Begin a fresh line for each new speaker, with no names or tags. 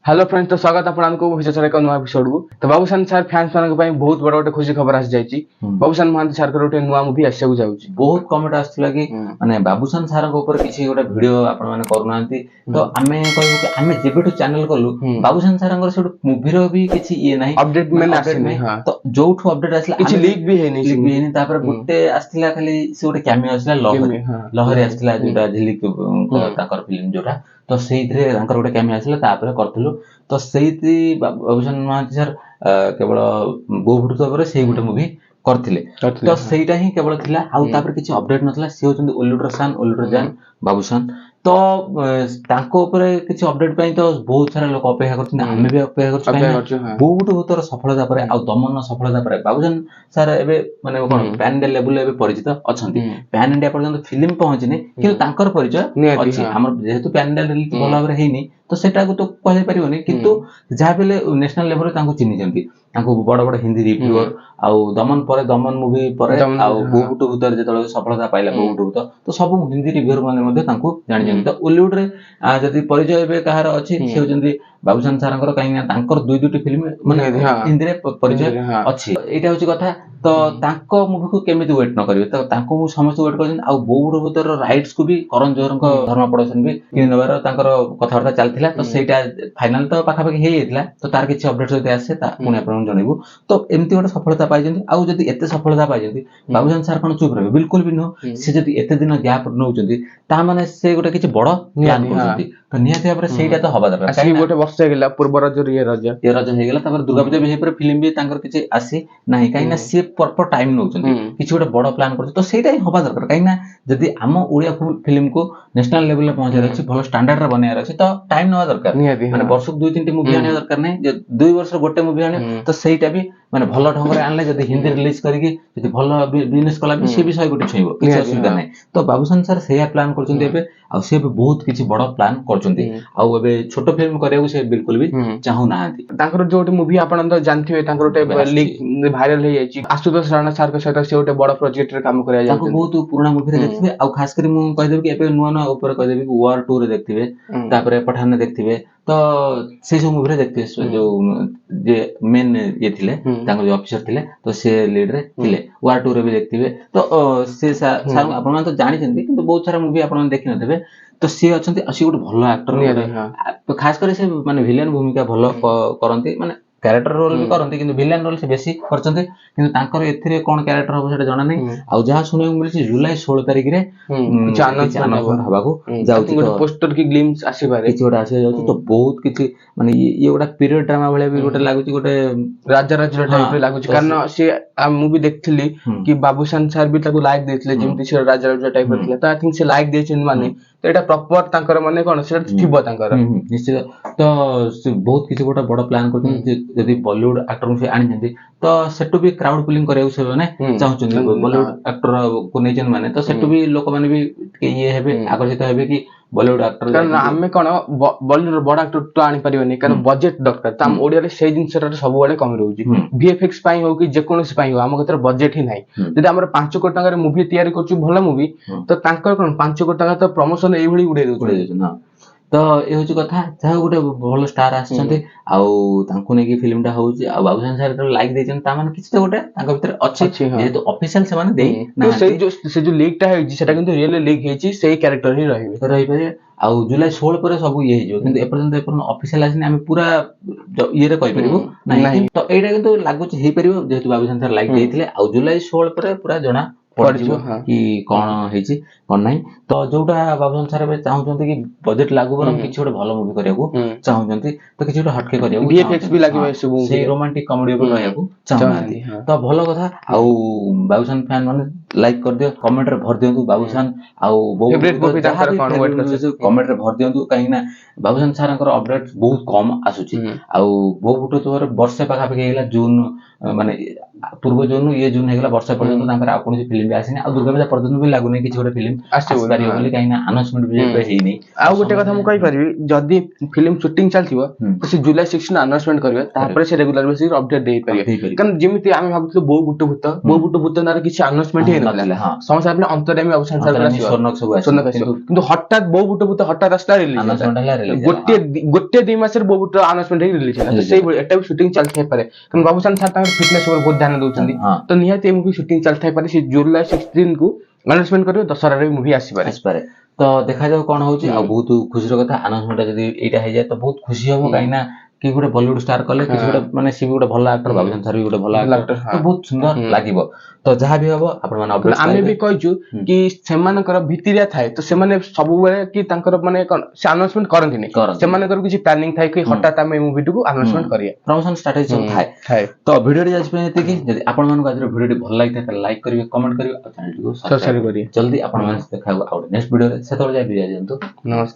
Hello friends, तो स्वागत आपको विशेषर एक नुआ एपिसोड को। तो बाबूशान सर फैंस मान बहुत बड़ गोटे खुशी खबर आसी जाइए। बाबूशान महांती सर गोटे नुआ मुवी आसक जाऊँगी।
बहुत कमेंट आसला कि माने बाबूशान सर ऊपर किसी गोटे वीडियो आपण माने करूनांती तो आमे कहू कि आमे जेबेटू चैनल कलु बाबूशान सर से मुवी रो भी किसी ये नाही
अपडेट में आसी
तो जोठू अपडेट आसला
किछि लीक भी हेनी
तापर गुटे आस्तिला खाली से गोटे कैमियो आसला लहरी आस्तिला जोटा झिलिक ताकर फिल्म जोटा तो सेइथरे तांकर गोटे कैमियो आसला तापर करथलु तो सेइथि बाबूशान महांती सर केवल बो भुटुतो पर सेइ गोटे मूवी करथिले तो सेइटा ही केवल थिला आउ तापर किछि अपडेट नथला से होचंदी ओलिउडर सान ओलिउडर जान बाबूशान तो तांको ऊपर किछि अपडेट पई तो बहुत सारा लोक अपेक्षा करथिन हमें भी अपेक्षा करछु बहुत भूतर सफलता पर आ दमन सफलता पर बाबूशान सर एबे माने कोन पैन इंडिया लेवल एबे परिचित अछंती पैन इंडिया पर्यंत फिल्म पहुंचिने किंतु तांकर परिचय अछि हमर जेहेतु पैन इंडिया रिलीज भल भाबरे हेनी तो सेटा को तो कहले परिबोनी किंतु जहा बेले नेशनल लेवल तांको चिन्हि जंती तांको बड़ बड़ हिंदी रिव्यूअर आउ दमन पर दमन मूवी पर आउ बहुटु भूतर जेतले सफलता पाइला बहुटु भूतर तो सब हिंदी रिव्यूअर माने मध्ये तांको जानि जंती तो ओलिउड रे जदी परिचय एबे कहार अछि से होजंती बाबूशान सारंकर काई ना तांकर दुई दुटी फिल्म माने हिंदी रे परिचय अछि एटा होची कथा तो तांको मूवी को केमिति वेट न करिवे तो तांको समस्त वेट करछन आ बहुटु भूतर राइट्स को भी करण जोहर को धर्म प्रोडक्शन भी किन नबार तांकर कथावार्ता चलथिला तो सेटा फाइनल तो पाखा पाखी हे जेतला तो तार किछि अपडेट जदी आसे ता पुनी आपन जणैबु तो एमती गोटे सफलता पाइ जंती आ जदी एते सफलता पाइ जंती बाबूशान सर कोन चुप रहबे बिल्कुल भी न से जदी एते दिन गैप नउचंती ता माने से गोटे किछि बड़ प्लान करजंती तो निहाती भाबरे सेटा तो हबा दरकार
काई गोटे वर्ष गेला पूर्व रज ये रज
हे गेला तापर दुर्गा पूजा भी पर फिल्म भी तांकर किछि आसी नाही काई ना से प्रॉपर टाइम नउचंती किछि गोटे बड़ प्लान करछ तो सेटा ही हबा दरकार काई ना जदी हम ओडिया फिल्म को नेशनल लेवल पे पहुंचार अछि भलो स्टैंडर्ड रे बनायर अछि तो टाइम नवा दरकार माने वर्षक 2-3 टी मूवी आने दरकार नै जे 2 वर्ष गोटे मूवी आने तो सेटा भी माने भलो ढंग रे आनले जदी हिंदी रिलीज करिके जदी भलो बिजनेस कला भी से विषय गोटे छइबो किछ असुविधा नै तो बाबूशान सर सेया प्लान करचंती एबे आ से बहुत किछि बड़ प्लान करचंती आ एबे छोटो फिल्म करेउ से बिल्कुल भी चाहू नाहंती
तांकर जोटे मूवी आपण तो जानथिबे तांकर गोटे लीक वायरल हे जायछि आशुतोष राणा सर के सहित से गोटे बड़ प्रोजेक्ट रे काम करया
जाय बहुत पुराना मूवी रे देखथिबे आ खास करी मु कह देबे कि एबे नुवा नुवा ऊपर कह देबे कि वॉर 2 रे देखथिबे तापरे पठान रे देखथिबे तो से जो मूवी रे देखथिबे जो जे मेन ये थिले तांकर जो ऑफिसर थिले तो से लीड रे थिले वॉर 2 रे भी देखथिबे तो से सर आपण मान तो जानि छथि किंतु बहुत सारा मूवी आपण देखि नथिबे तो सी अछंती असी गोटे भलो एक्टर खास करी से माने विलेन भूमिका भलो करंती माने कैरेक्टर रोल भी करंती किंतु विलेन रोल से बेसी करचंती किंतु तांकर एथिरे कोन कैरेक्टर हो सेटा जणा नै आ जहा सुने मिलछि जुलाई 16 तारिख रे आनंद हबा को जाउछि
गोटे पोस्टर की ग्लिम्स आसी बारे
किछि गोटे आसी जाउछि तो बहुत किछि माने ये गोटा पीरियड ड्रामा भले भी गोटे लागुछि गोटे
राजा राजा टाइप रे लागुछि कारण से मूवी देखथिली कि बाबूशान सर भी ताको लाइक देथिले जेमति से राजा राजा टाइप रे थिला तो आई थिंक से लाइक देछन माने तो एटा प्रॉपर तांकर माने कोन से थिबो तांकर
निश्चित तो बहुत किछि गोटा बड़ प्लान करथि जदी बॉलीवुड एक्टर से आनि जंती तो सेटु भी क्राउड पुलिंग करे से माने चाहउछन बॉलीवुड एक्टर को नेजन माने तो सेटु भी लोक माने भी ये हेबे आकर्षित हेबे कि बॉलीवुड एक्टर
कारण हमें कोन बॉलीवुड बड़ एक्टर तो आनि परिबनी कारण बजट दरकार ताम ओडिया रे सेही जिंसरा सब बडे कम रहउची वीएफएक्स पई हो कि जे कोनोसी पई हो हम कतर बजट ही नाही जदी हमर 5 कोटी टका रे मूवी तयारी करछु भलो मूवी तो तांकर कोन 5 कोटी टका तो प्रमोशन एई भली उडे
देउछ ना तो ए होची कथा जहा गोटे भलो स्टार आछंती आउ तांको नै कि फिल्म टा होउची आ बाबूशान सर तो लाइक देछन ता माने किछ तो गोटे तांको भीतर अछि जे तो ऑफिशियल से माने देई
ना से जो लीक टा हेछि सेटा किंतु रियल लीक हेछि सेही कैरेक्टर ही रहिबे
आउ जुलाई 16 पर सब ये हिजो किंतु एपर्यंत ऑफिशियल आसिनी हम पूरा ये रे कहि परिबो नाही तो एटा किंतु लागुच हे परिबो जेतु बाबूशान सर लाइक देथिले आउ जुलाई 16 पर पूरा जणा पड़जिबो कि कोन हेछि कोन नाही तो जोटा बाबूशान सर बे चाहउछंती कि बजट लागु बरम किछि गोटे भलो मूवी करियाको चाहउछंती तो किछि गोटे हटके करियाको
वीएफएक्स भी लागिबे सब
से रोमांटिक कॉमेडी पर रहियाको चाहउछंती तो भलो कथा आउ बाबूशान फैन माने लाइक कर दियो कमेंट रे भर दियंतु बाबूशान आउ
फेवरेट मूवी ताकर कोन वेट कर
कमेंट रे भर दियंतु काहे ना बाबूशान सरंकर अपडेट बहुत कम आसुची आउ बहुत तो वर्षे पाखा पाखी गेला जून माने ପୂର୍ବ ଜୁନ ଇଏ ଜୁନ ହେଇଗଲା ବର୍ଷ ପର୍ଯ୍ୟନ୍ତ ତାଙ୍କର ଆଉ କୌଣସି ଫିଲ୍ମ ବି ଆସିନି ଆଉ ଦୁର୍ଗା ପୂଜା ପର୍ଯ୍ୟନ୍ତ ବି ଲାଗୁନି କିଛି ଗୋଟେ ଫିଲ୍ମ ଆସିପାରିବ ବୋଲି କାହିଁକି ନା ଆନାଉନ୍ସମେଣ୍ଟ ବି ଏବେ ହେଇନି।
ଆଉ ଗୋଟେ କଥା ମୁଁ କହିପାରିବି ଯଦି ଫିଲ୍ମ ସୁଟିଂ ଚାଲିଥିବ ତ ସେ ଜୁଲାଇ 16 ଆନାଉନ୍ସମେଣ୍ଟ କରିବେ ତାପରେ ସେ ରେଗୁଲାର ବେସିସ୍ ଅପଡେଟ୍ ଦେଇପାରିବେ କାରଣ ଯେମିତି ଆମେ ଭାବୁଥିଲୁ ବୋଉ ବୁଟ ଭୂତ ନାଁରେ କିଛି ଆନାଉନ୍ସମେଣ୍ଟ ହେଇନଥିଲା ସମସ୍ତେ ଭାବିଲେ ଅନ୍ତର୍ୟାମୀ ଆଉ ସେନ୍ସର ଆସିବ କିନ୍ତୁ ହଠାତ୍ ବୋଉ ବୁଟ ଭୂତ ହଠାତ୍ ଆସିଲା ରିଲିଜ ଗୋଟେ 2 ମାସରେ ବୋଉ ବୁଟ ଆନାଉନ୍ସମେଣ୍ଟ ହେଇ ରିଲିଜ ହେଲା ସେଇଭଳି ଏଟା ବି ସୁଟିଂ ଚାଲିଥାଇପାରେ କାରଣ ବାବୁସାନ ସାର୍ ତାଙ୍କର ଫିଟନେସ୍ ଉପରେ ବହୁତ ଧ୍ୟାନ ଦଉଛନ୍ତି ତ ନିହାତି ଏ ମୁଭି ସୁଟିଂ ଚାଲିଥାଇପାରେ ସେ ଜୁଲାଇ 16 କୁ ଆନାଉନ୍ସମେଣ୍ଟ କରିବେ ଦଶହରାରେ ମୁଭି ଆସିପାରେ
ତ ଦେଖାଯାଉ କଣ ହଉଛି ଆଉ ବହୁତ ଖୁସିର କଥା ଆନାଉନ୍ସମେଣ୍ଟ ଯଦି ଏଇଟା ହେଇଯାଏ ତ ବହୁତ ଖୁସି ହବ କାହିଁକି ନା କି ଗୋଟେ ବଲିଉଡ ଷ୍ଟାର କଲେ କିଛି ଗୋଟେ ମାନେ ସିଏ ବି ଗୋଟେ ଭଲ ଆକ୍ଟର ବାବୁସାନ ସାର୍ ବି ଗୋଟେ ଭଲ ଆକ୍ଟର ତ ବହୁତ ସୁନ୍ଦର ଲାଗିବ ତ ଯାହା ବି ହବ ଆପଣ ମାନେ ଅପଡେଟ୍
ଆମେ ବି କହିଛୁ କି ସେମାନଙ୍କର ଭିତିରିଆ ଥାଏ ତ ସେମାନେ ସବୁବେଳେ କି ତାଙ୍କର ମାନେ କଣ ସେ ଆନାଉନ୍ସମେଣ୍ଟ କରନ୍ତିନି ସେମାନଙ୍କର କିଛି ପ୍ଲାନିଂ ଥାଏ କି ହଠାତ୍ ଆମେ ଏଇ ମୁଭିଟିକୁ ଆନାଉନ୍ସମେଣ୍ଟ କରିବା
ପ୍ରମୋସନ ଷ୍ଟ୍ରାଟେଜି ସବୁ ଥାଏ ତ ଭିଡିଓଟି ଆଜି ପାଇଁ ଏତିକି ଯଦି ଆପଣ ମାନଙ୍କୁ ଆଜିର ଭିଡିଓଟି ଭଲ ଲାଗିଥାଏ ତାହେଲେ ଲାଇକ୍ କରିବେ କମେଣ୍ଟ କରିବେ ଆଉ ଚ୍ୟାନେଲଟିକୁ ସବସ୍କ୍ରାଇବ କରିବେ ଜଲ୍ଦି ଆପଣ ମାନେ ଦେଖାହବ ଆଉ ନେକ୍ସଟ ଭିଡିଓରେ ସେତେବେଳେ ଯାଇ ବିଦାୟ ଦିଅନ୍ତୁ ନମସ୍କାର।